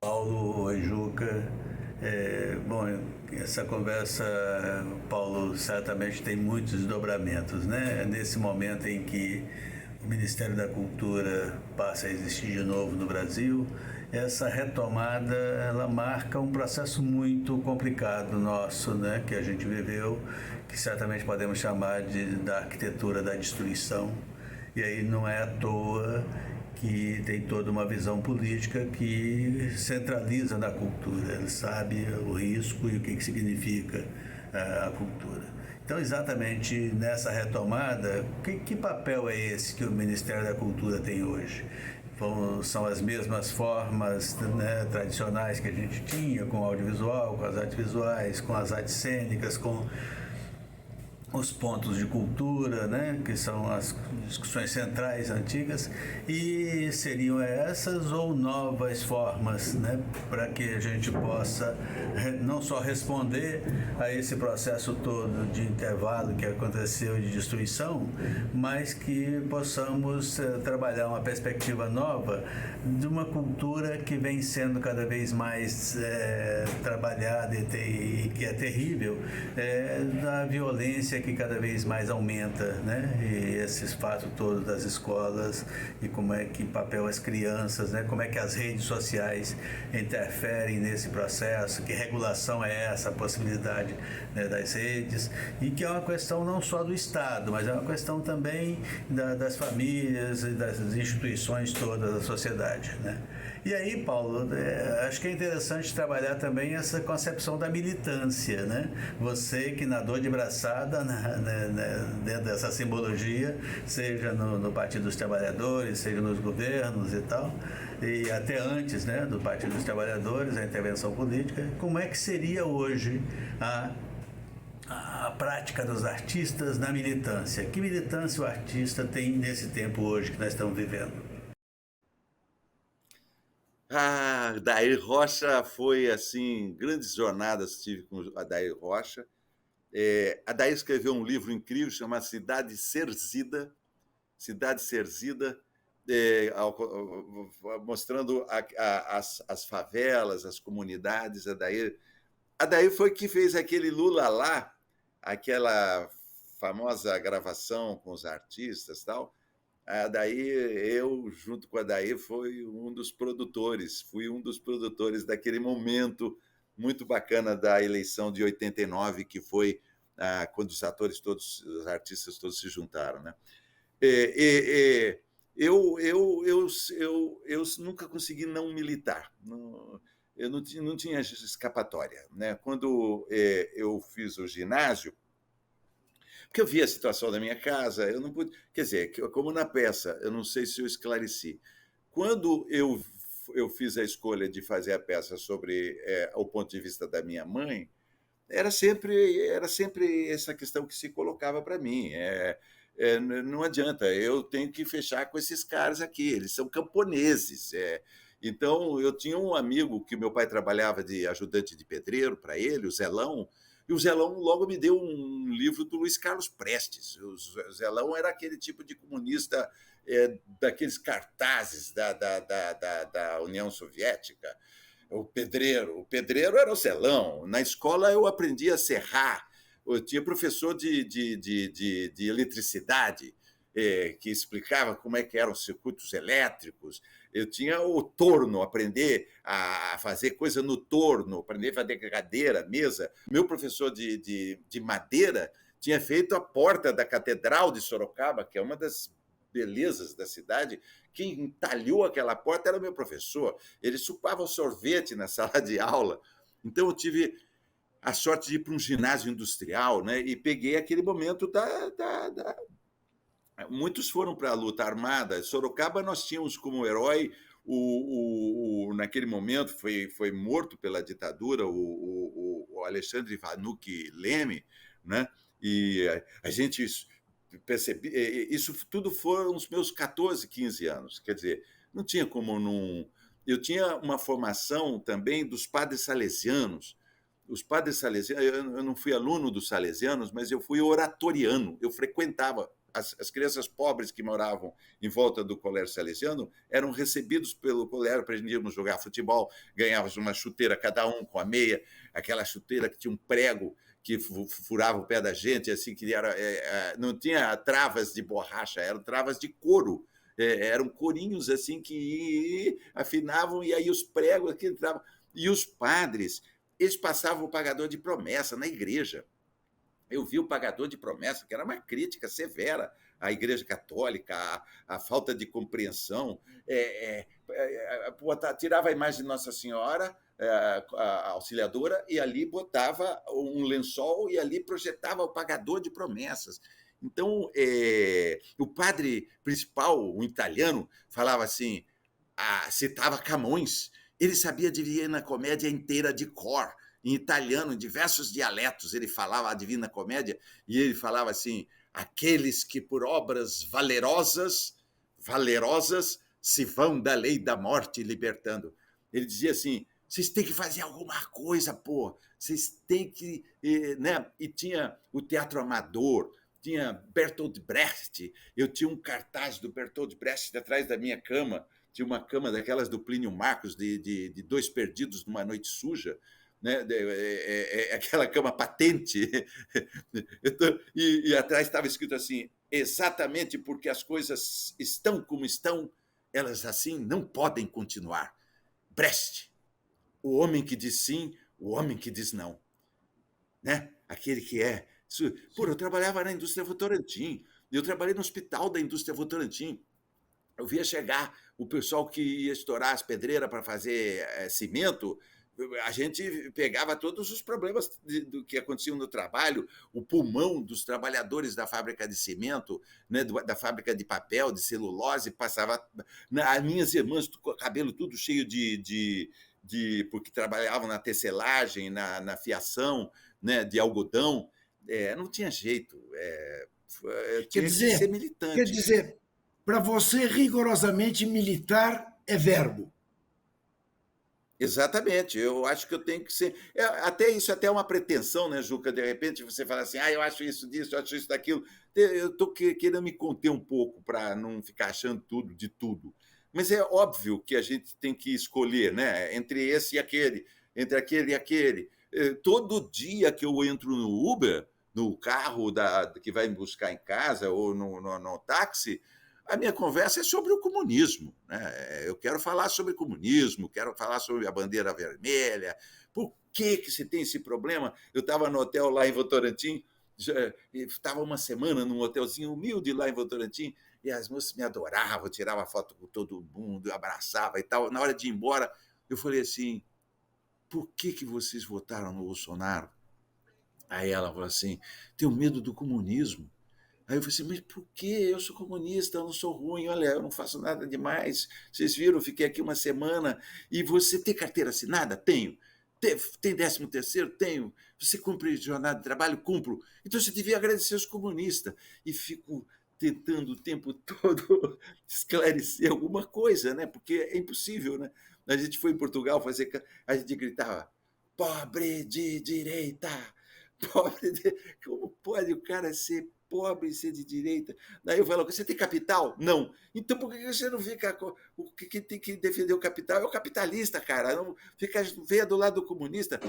Paulo, oi Juca. Bom, essa conversa, Paulo, certamente tem muitos desdobramentos, né? Nesse momento em que o Ministério da Cultura passa a existir de novo no Brasil, essa retomada ela marca um processo muito complicado nosso, né? Que a gente viveu, que certamente podemos chamar da arquitetura da destruição. E aí não é à toa que tem toda uma visão política que centraliza na cultura. Ele sabe o risco e o que significa a cultura. Então, exatamente nessa retomada, que papel é esse que o Ministério da Cultura tem hoje? São as mesmas formas, né, tradicionais que a gente tinha, com o audiovisual, com as artes visuais, com as artes cênicas, com os pontos de cultura, né, que são as discussões centrais antigas, e seriam essas ou novas formas, né, para que a gente possa não só responder a esse processo todo de intervalo que aconteceu de destruição, mas que possamos trabalhar uma perspectiva nova de uma cultura que vem sendo cada vez mais trabalhada e que é terrível, da violência que cada vez mais aumenta, né? E esses fatos todos das escolas e como é que papel as crianças, né? Como é que as redes sociais interferem nesse processo, que regulação é essa, a possibilidade, né, das redes, e que é uma questão não só do Estado, mas é uma questão também das famílias e das instituições todas da sociedade, né? E aí, Paulo, acho que é interessante trabalhar também essa concepção da militância, né? Você que nadou de braçada dentro dessa simbologia, seja no Partido dos Trabalhadores, seja nos governos e tal, e até antes, né, do Partido dos Trabalhadores, a intervenção política, como é que seria hoje a prática dos artistas na militância? Que militância o artista tem nesse tempo hoje que nós estamos vivendo? Adair Rocha foi assim, grandes jornadas tive com Adair Rocha. Adair escreveu um livro incrível chamado Cidade Serzida, mostrando as favelas, as comunidades. Adair foi que fez aquele Lula lá, aquela famosa gravação com os artistas e tal. Daí eu, junto com a Daí, fui um dos produtores daquele momento muito bacana da eleição de 89, que foi quando os atores todos, os artistas todos se juntaram, né? Eu nunca consegui não militar. Eu não tinha escapatória, né? Quando eu fiz o ginásio, porque eu vi a situação da minha casa, eu não pude. Quer dizer, como na peça, eu não sei se eu esclareci. Quando eu fiz a escolha de fazer a peça sobre o ponto de vista da minha mãe, era sempre essa questão que se colocava para mim. Não adianta, eu tenho que fechar com esses caras aqui, eles são camponeses. Então, eu tinha um amigo que meu pai trabalhava de ajudante de pedreiro para ele, o Zelão, e o Zelão logo me deu um livro do Luiz Carlos Prestes. O Zelão era aquele tipo de comunista daqueles cartazes da União Soviética. O pedreiro era o Zelão. Na escola eu aprendi a serrar. Eu tinha professor de eletricidade que explicava como é que eram os circuitos elétricos. Eu tinha o torno, aprender a fazer coisa no torno, aprender a fazer cadeira, mesa. Meu professor de madeira tinha feito a porta da Catedral de Sorocaba, que é uma das belezas da cidade. Quem entalhou aquela porta era o meu professor. Ele chupava o sorvete na sala de aula. Então eu tive a sorte de ir para um ginásio industrial, né? E peguei aquele momento Muitos foram para a luta armada. Sorocaba nós tínhamos como herói, naquele momento foi morto pela ditadura, o Alexandre Vanucchi Leme, né? E a gente percebi, isso tudo foram os meus 14, 15 anos. Quer dizer, não tinha como não. Eu tinha uma formação também dos padres salesianos. Os padres salesianos, eu não fui aluno dos salesianos, mas eu fui oratoriano, eu frequentava as crianças pobres que moravam em volta do Colégio Salesiano eram recebidos pelo colégio para irmos jogar futebol, ganhávamos uma chuteira cada um com a meia, aquela chuteira que tinha um prego que furava o pé da gente, assim, que não tinha travas de borracha, eram travas de couro. Eram corinhos assim que afinavam, e aí os pregos aqui entravam. E os padres, eles passavam o pagador de promessa na igreja. Eu vi o pagador de promessa, que era uma crítica severa à Igreja Católica, à falta de compreensão. Tirava a imagem de Nossa Senhora, a auxiliadora, e ali botava um lençol e ali projetava o pagador de promessas. Então, o padre principal, um italiano, falava assim, citava Camões. Ele sabia a Divina Comédia inteira de cor, em italiano, em diversos dialetos. Ele falava a Divina Comédia e ele falava assim: aqueles que por obras valerosas se vão da lei da morte libertando. Ele dizia assim: vocês têm que fazer alguma coisa, pô. Vocês têm que... né? E tinha o teatro amador, tinha Bertolt Brecht. Eu tinha um cartaz do Bertolt Brecht atrás da minha cama. Tinha uma cama daquelas do Plínio Marcos, de Dois Perdidos numa Noite Suja, né? Aquela cama patente. E atrás estava escrito assim: exatamente porque as coisas estão como estão, elas assim não podem continuar. Brecht, o homem que diz sim, o homem que diz não. Né? Aquele que é... Pô, eu trabalhava na indústria Votorantim, eu trabalhei no hospital da indústria Votorantim. Eu via chegar o pessoal que ia estourar as pedreiras para fazer cimento. A gente pegava todos os problemas do que aconteciam no trabalho, o pulmão dos trabalhadores da fábrica de cimento, né, da fábrica de papel, de celulose, passava... As minhas irmãs, com o cabelo tudo cheio porque trabalhavam na tecelagem, na fiação, né, de algodão. Não tinha jeito. Tinha que ser militante. Quer dizer, para você, rigorosamente militar é verbo. Exatamente, eu acho que eu tenho que ser... Até isso é uma pretensão, né, Juca? De repente você fala assim, eu acho isso disso, eu acho isso daquilo. Eu estou querendo me conter um pouco para não ficar achando tudo de tudo. Mas é óbvio que a gente tem que escolher, né, entre esse e aquele, entre aquele e aquele. Todo dia que eu entro no Uber, no carro que vai me buscar em casa ou no táxi, a minha conversa é sobre o comunismo, né? Eu quero falar sobre comunismo, quero falar sobre a bandeira vermelha. Por que se tem esse problema? Eu estava no hotel lá em Votorantim, estava uma semana num hotelzinho humilde lá em Votorantim, e as moças me adoravam, tirava foto com todo mundo, abraçava e tal. Na hora de ir embora, eu falei assim: por que vocês votaram no Bolsonaro? Aí ela falou assim: tenho medo do comunismo. Aí eu falei assim, mas por quê? Eu sou comunista, eu não sou ruim, olha, eu não faço nada demais. Vocês viram, eu fiquei aqui uma semana. E você tem carteira assinada? Tenho. Tem 13º? Tenho. Você cumpre jornada de trabalho? Cumpro. Então você devia agradecer aos comunistas. E fico tentando o tempo todo esclarecer alguma coisa, né? Porque é impossível, né? A gente foi em Portugal fazer... A gente gritava, pobre de direita! Pobre de... Como pode o cara ser pobre e ser de direita? Daí eu falo, você tem capital? Não. Então por que você não fica... O que tem que defender o capital é o capitalista, cara. Não fica, venha do lado do comunista.